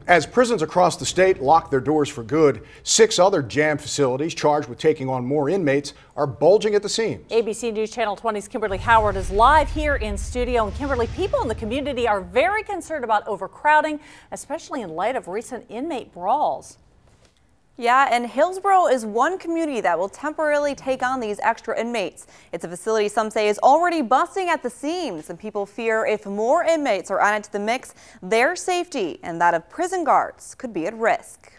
As prisons across the state lock their doors for good, 6 other jail facilities charged with taking on more inmates are bulging at the seams. ABC News Channel 20's Kimberly Howard is live here in studio. And Kimberly, people in the community are very concerned about overcrowding, especially in light of recent inmate brawls. Yeah, and Hillsborough is one community that will temporarily take on these extra inmates. It's a facility some say is already busting at the seams, and people fear if more inmates are added to the mix, their safety and that of prison guards could be at risk.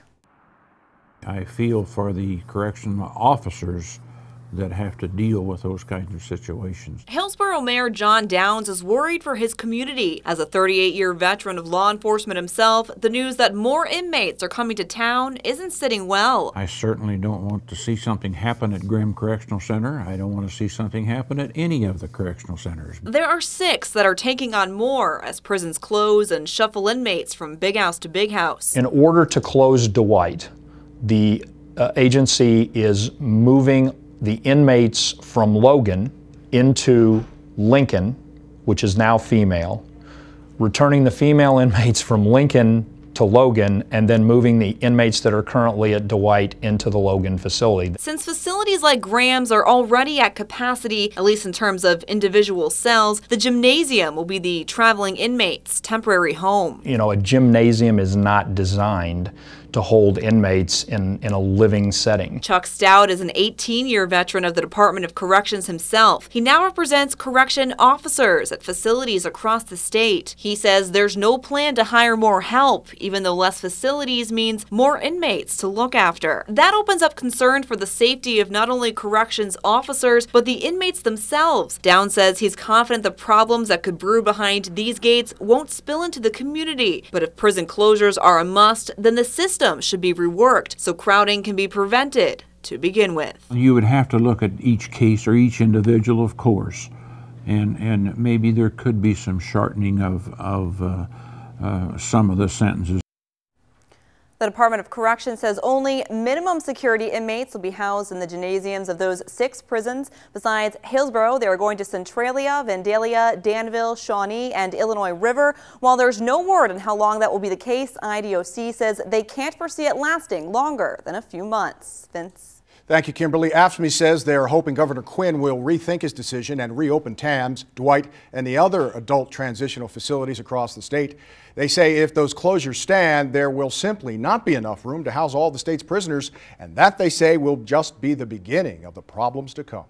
I feel for the correctional officers that have to deal with those kinds of situations. Hillsborough Mayor John Downs is worried for his community. As a 38-year veteran of law enforcement himself, the news that more inmates are coming to town isn't sitting well. I certainly don't want to see something happen at Grimm Correctional Center. I don't want to see something happen at any of the correctional centers. There are 6 that are taking on more as prisons close and shuffle inmates from big house to big house. In order to close Dwight, the agency is moving the inmates from Logan into Lincoln, which is now female, returning the female inmates from Lincoln to Logan, and then moving the inmates that are currently at Dwight into the Logan facility. Since facilities like Graham's are already at capacity, at least in terms of individual cells, the gymnasium will be the traveling inmates' temporary home. You know, a gymnasium is not designed to hold inmates in a living setting. Chuck Stout is an 18-year veteran of the Department of Corrections himself. He now represents correction officers at facilities across the state. He says there's no plan to hire more help, even though less facilities means more inmates to look after. That opens up concern for the safety of not only corrections officers, but the inmates themselves. Downs says he's confident the problems that could brew behind these gates won't spill into the community. But if prison closures are a must, then the system should be reworked so crowding can be prevented to begin with. You would have to look at each case or each individual, of course, and maybe there could be some shortening of some of the sentences. The Department of Corrections says only minimum security inmates will be housed in the gymnasiums of those 6 prisons. Besides Hillsborough, they are going to Centralia, Vandalia, Danville, Shawnee, and Illinois River. While there's no word on how long that will be the case, IDOC says they can't foresee it lasting longer than a few months. Vince. Thank you, Kimberly. AFSCME says they're hoping Governor Quinn will rethink his decision and reopen TAMS, Dwight, and the other adult transitional facilities across the state. They say if those closures stand, there will simply not be enough room to house all the state's prisoners, and that, they say, will just be the beginning of the problems to come.